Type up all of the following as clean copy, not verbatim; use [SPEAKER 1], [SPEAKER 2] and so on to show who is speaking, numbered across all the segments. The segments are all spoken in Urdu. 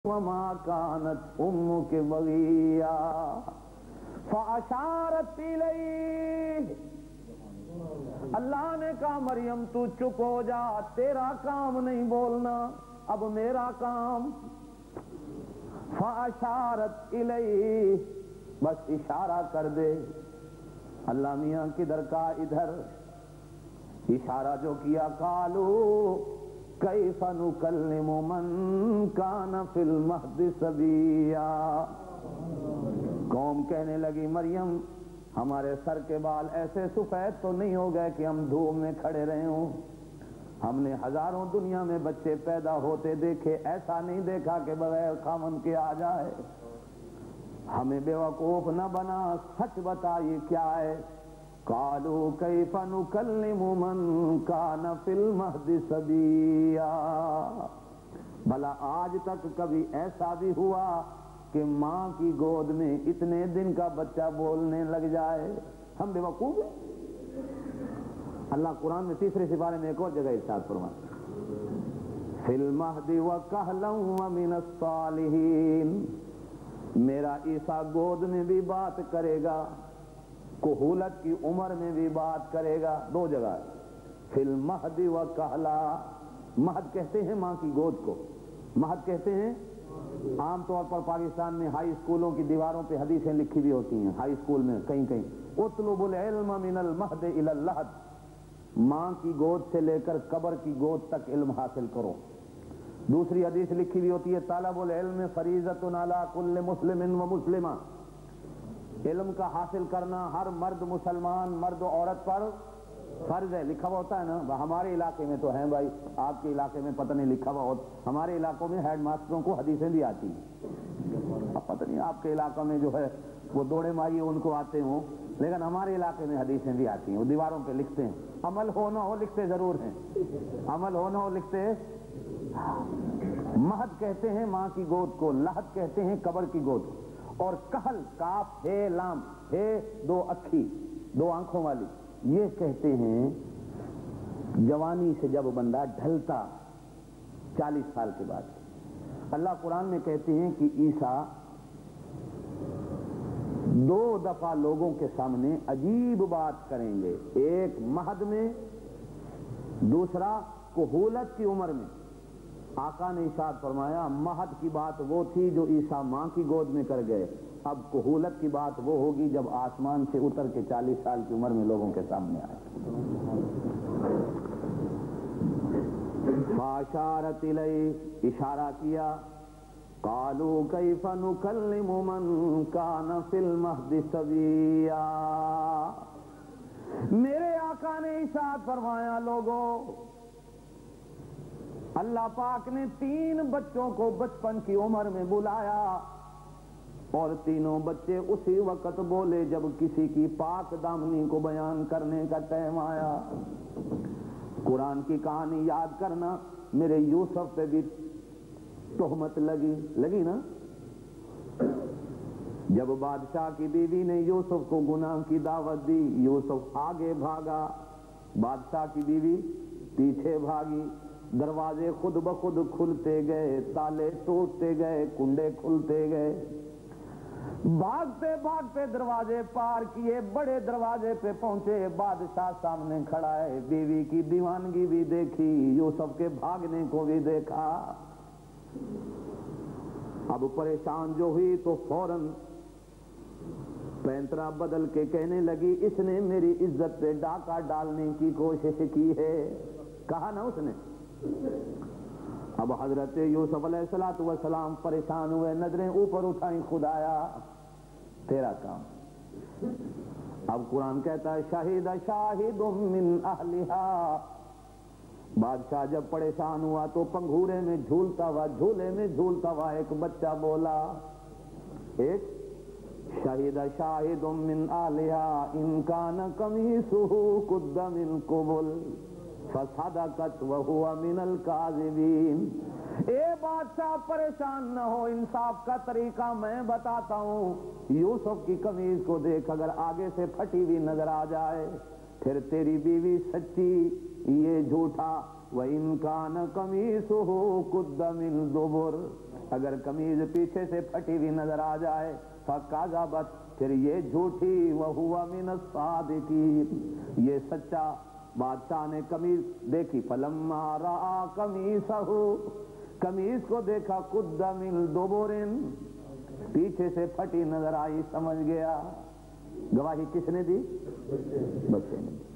[SPEAKER 1] وما كانت امك بغيا فاشارت الیہ. اللہ نے کہا مریم تو چپ ہو جا، تیرا کام نہیں بولنا، اب میرا کام. فاشارت الیہ، بس اشارہ کر دے. اللہ میاں کدھر کا ادھر، اشارہ جو کیا قالو کیف نکلم من کان فی المہد صبیا. قوم کہنے لگی مریم ہمارے سر کے بال ایسے سفید تو نہیں ہو گئے کہ ہم دھوپ میں کھڑے رہے ہوں. ہم نے ہزاروں دنیا میں بچے پیدا ہوتے دیکھے، ایسا نہیں دیکھا کہ بغیر خامن کے آ جائے. ہمیں بیوقوف نہ بنا، سچ بتا یہ کیا ہے. قالوا کیف نکلم من کان فی المہد صبیا. بھلا آج تک کبھی ایسا بھی ہوا کہ ماں کی گود میں اتنے دن کا بچہ بولنے لگ جائے؟ ہم بے وقوف ہیں. اللہ قرآن میں تیسرے سپارے میں ایک اور جگہ ارشاد فرماتا فی المہد وکہلا ومن الصالحین. میرا عیسیٰ گود میں بھی بات کرے گا، کہولت کی عمر میں بھی بات کرے گا. دو جگہ فی المہد وکہلا. مہد کہتے ہیں ماں کی گود کو، مہد کہتے ہیں. عام طور پر پاکستان میں ہائی اسکولوں کی دیواروں پہ حدیثیں لکھی بھی ہوتی ہیں، ہائی اسکول میں کہیں کہیں اطلب العلم من المہد الی اللحد. ماں کی گود سے لے کر قبر کی گود تک علم حاصل کرو. دوسری حدیث لکھی بھی ہوتی ہے طلب العلم فریضۃ علی کل مسلم و مسلمہ. علم کا حاصل کرنا ہر مرد مسلمان، مرد و عورت پر فرض ہے. لکھا ہوا ہوتا ہے نا، ہمارے علاقے میں تو ہیں بھائی، آپ کے علاقے میں پتہ نہیں لکھا ہوا ہوتا. ہمارے علاقوں میں ہیڈ ماسٹروں کو حدیثیں بھی آتی ہیں. اب پتہ نہیں آپ کے علاقوں میں جو ہے وہ دوڑے ماری ان کو آتے ہوں، لیکن ہمارے علاقے میں حدیثیں بھی آتی ہیں. وہ دیواروں پہ لکھتے ہیں، عمل ہو نہ ہو لکھتے ضرور ہیں، عمل ہو نہ ہو لکھتے. مہد کہتے ہیں ماں کی گود کو، لحد کہتے ہیں قبر کی گود کو. اور کہل، کاف ہے لام ہے دو اکھی، دو آنکھوں والی، یہ کہتے ہیں جوانی سے جب بندہ ڈھلتا 40 سال کے بعد. اللہ قرآن میں کہتے ہیں کہ عیسیٰ 2 دفعہ لوگوں کے سامنے عجیب بات کریں گے، ایک مہد میں، دوسرا کہولت کی عمر میں. آقا نے ارشاد فرمایا مہد کی بات وہ تھی جو عیسیٰ ماں کی گود میں کر گئے، اب کہولت کی بات وہ ہوگی جب آسمان سے اتر کے 40 سال کی عمر میں لوگوں کے سامنے آئے. فاشارت الیہ، اشارہ کیا. قالوا کیف نکلم من کان فی المہد صبیا. میرے آقا نے ارشاد فرمایا لوگوں، اللہ پاک نے 3 بچوں کو بچپن کی عمر میں بلایا، اور تینوں بچے اسی وقت بولے جب کسی کی پاک دامنی کو بیان کرنے کا ٹائم آیا. قرآن کی کہانی یاد کرنا، میرے یوسف پہ بھی تہمت لگی نا. جب بادشاہ کی بیوی نے یوسف کو گناہ کی دعوت دی، یوسف آگے بھاگا، بادشاہ کی بیوی پیچھے بھاگی. دروازے خود بخود کھلتے گئے، تالے ٹوٹتے گئے، کنڈے کھلتے گئے. بھاگتے بھاگتے دروازے پار کیے، بڑے دروازے پہ پہنچے. بادشاہ سامنے کھڑا ہے، بیوی کی دیوانگی بھی دیکھی، یوسف کے بھاگنے کو بھی دیکھا. اب پریشان جو ہوئی تو فوراً پینترا بدل کے کہنے لگی اس نے میری عزت پہ ڈاکہ ڈالنے کی کوشش کی ہے. کہا نا اس نے. اب حضرت یوسف علیہ السلام پریشان ہوئے، نظریں اوپر اٹھائیں، خدایا تیرا کام. اب قرآن کہتا ہے شاہد شاہد من اہلہا. بادشاہ جب پریشان ہوا تو پنگھورے میں جھولتا ہوا ایک بچہ بولا. ایک شاہد شاہد من اہلہا ان کان قمیصہ قد من قبل فصدقت وہو من الکاذبین. اے بادشاہ پریشان نہ ہو، انصاف کا طریقہ میں بتاتا ہوں. یوسف کی قمیض کو دیکھ، اگر آگے سے پھٹی ہوئی نظر آ جائے پھر تیری بیوی سچی، یہ جھوٹا. وَإِن كَانَ قَمِيصُهُ قُدَّ مِن دُبُرٍ. اگر قمیض پیچھے سے پھٹی ہوئی نظر آ جائے فَكَذَبَتْ پھر یہ جھوٹی وَهُوَ مِنَ الصَّادِقِينَ یہ سچا بادشاہ نے قمیض دیکھی فَلَمَّا رَأَىٰ قَمِيصَهُ قمیض کو دیکھا قُدَّ مِن دُبُرٍ پیچھے سے پھٹی نظر آئی سمجھ گیا گواہی کس نے دی بچے نے دی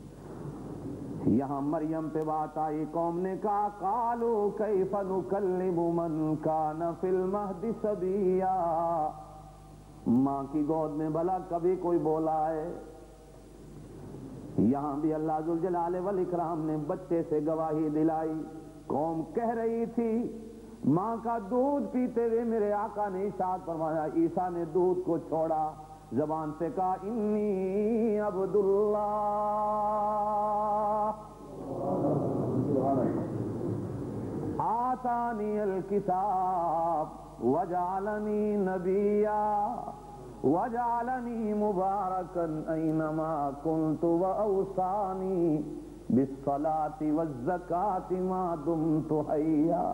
[SPEAKER 1] یہاں مریم پہ بات آئی قوم نے کہا قالوا کیف نکلم من کان فی المہد صبیا ماں کی گود میں بھلا کبھی کوئی بولا ہے یہاں بھی اللہ ذوالجلال والاکرام نے بچے سے گواہی دلائی قوم کہہ رہی تھی ماں کا دودھ پیتے ہوئے میرے آقا نے ارشاد فرمایا عیسیٰ نے دودھ کو چھوڑا زبان سے کہا انی عبداللہ آتانی الکتاب وجعلنی نبیا وجعلنی مبارکا اینما کنت واوصانی بالصلاة والزکاة ما دمت حیا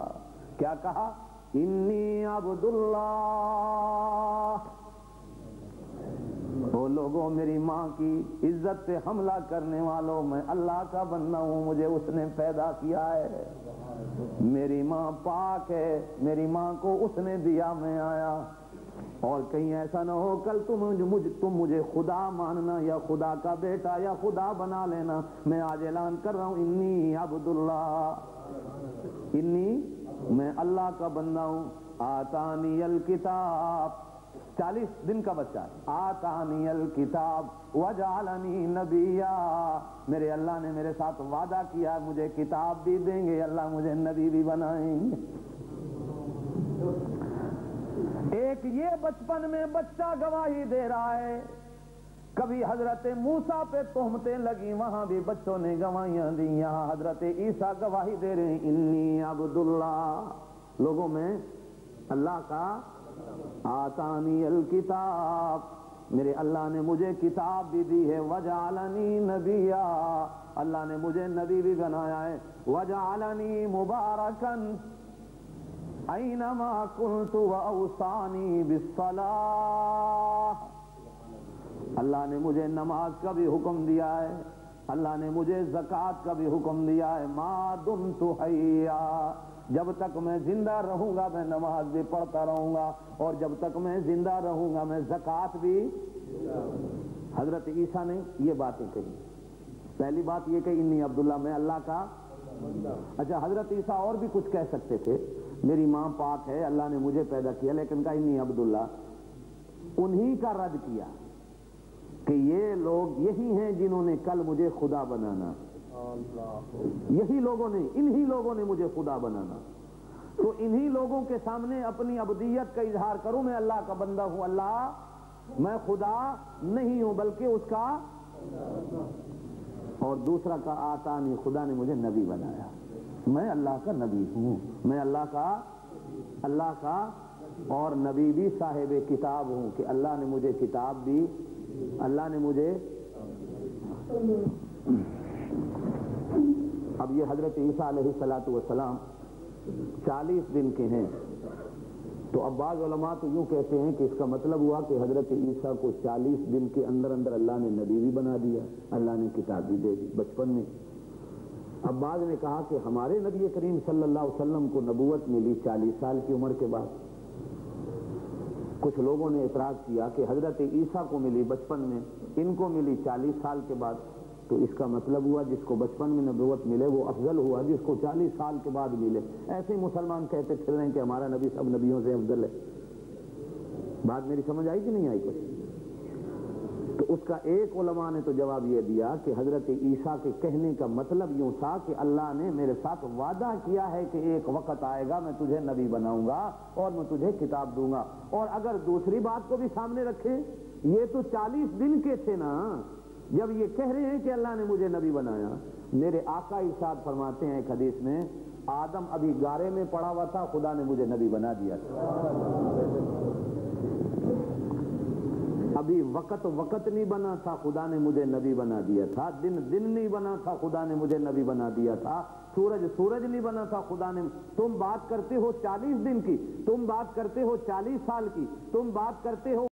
[SPEAKER 1] کیا کہا انی عبداللہ وہ لوگوں میری ماں کی عزت پہ حملہ کرنے والوں میں اللہ کا بندہ ہوں مجھے اس نے پیدا کیا ہے میری ماں پاک ہے میری ماں کو اس نے دیا میں آیا اور کہیں ایسا نہ ہو کل تم مجھے خدا ماننا یا خدا کا بیٹا یا خدا بنا لینا میں آج اعلان کر رہا ہوں انی عبداللہ انی میں اللہ کا بندہ ہوں آتانی الکتاب 40 دن کا بچہ ہے آتانی الکتاب وجعلنی نبیا میرے اللہ نے میرے ساتھ وعدہ کیا مجھے کتاب بھی دیں گے اللہ مجھے نبی بھی بنائیں گے ایک یہ بچپن میں بچہ گواہی دے رہا ہے کبھی حضرت موسیٰ پہ تہمتیں لگی وہاں بھی بچوں نے گواہیاں دی یہاں حضرت عیسیٰ گواہی دے رہے ہیں انی عبداللہ لوگوں میں اللہ کا آتانی الکتاب میرے اللہ نے مجھے کتاب بھی دی ہے وجعلنی نبیا اللہ نے مجھے نبی بھی بنایا ہے وجعلنی مبارکا اینما کنت واوصانی بالصلاة اللہ نے مجھے نماز کا بھی حکم دیا ہے اللہ نے مجھے زکوٰۃ کا بھی حکم دیا ہے ما دمت حیا جب تک میں زندہ رہوں گا میں نماز بھی پڑھتا رہوں گا اور جب تک میں زندہ رہوں گا میں زکوٰۃ بھی حضرت عیسیٰ نے یہ باتیں کہی پہلی بات یہ کہ انی عبداللہ میں اللہ کا اچھا حضرت عیسیٰ اور بھی کچھ کہہ سکتے تھے میری ماں پاک ہے اللہ نے مجھے پیدا کیا لیکن کہا انی عبداللہ انہی کا رد کیا کہ یہ لوگ یہی ہیں جنہوں نے کل مجھے خدا بنانا یہی لوگوں نے انہی لوگوں نے مجھے خدا بنانا تو انہی لوگوں کے سامنے اپنی عبدیت کا اظہار کروں میں اللہ کا بندہ ہوں اللہ میں خدا نہیں ہوں بلکہ اس کا اور دوسرا کا آتانی خدا نے مجھے نبی بنایا میں اللہ کا نبی ہوں میں اللہ کا اور نبی بھی صاحب کتاب ہوں کہ اللہ نے مجھے کتاب بھی اللہ نے مجھے اب یہ حضرت عیسیٰ علیہ السلام 40 دن کے ہیں تو اب بعض علماء تو یوں کہتے ہیں کہ اس کا مطلب ہوا کہ حضرت عیسیٰ کو 40 دن کے اندر اللہ نے نبی بھی بنا دیا اللہ نے کتاب بھی دے دی بچپن میں اب بعض نے کہا کہ ہمارے نبی کریم صلی اللہ علیہ وسلم کو نبوت ملی 40 سال کی عمر کے بعد کچھ لوگوں نے اعتراض کیا کہ حضرت عیسیٰ کو ملی بچپن میں ان کو ملی 40 سال کے بعد تو اس کا مطلب ہوا جس کو بچپن میں نبوت ملے وہ افضل ہوا جس کو 40 سال کے بعد ملے ایسے ہی مسلمان کہتے پھر رہے ہیں کہ ہمارا نبی سب نبیوں سے افضل ہے بات میری سمجھ آئی کہ نہیں آئی کچھ تو اس کا ایک علماء نے تو جواب یہ دیا کہ حضرت عیسیٰ کے کہنے کا مطلب یوں تھا کہ اللہ نے میرے ساتھ وعدہ کیا ہے کہ ایک وقت آئے گا میں تجھے نبی بناؤں گا اور میں تجھے کتاب دوں گا اور اگر دوسری بات کو بھی سامنے رکھیں یہ تو 40 دن کے تھے نا جب یہ کہہ رہے ہیں کہ اللہ نے مجھے نبی بنایا میرے آقا ارشاد فرماتے ہیں ایک حدیث میں آدم ابھی گارے میں پڑا ہوا تھا خدا نے مجھے نبی بنا دیا تھا ابھی وقت نہیں بنا تھا خدا نے مجھے نبی بنا دیا تھا دن نہیں بنا تھا خدا نے مجھے نبی بنا دیا تھا سورج نہیں بنا تھا خدا نے. تم بات کرتے ہو 40 دن کی، تم بات کرتے ہو 40 سال کی، تم بات کرتے ہو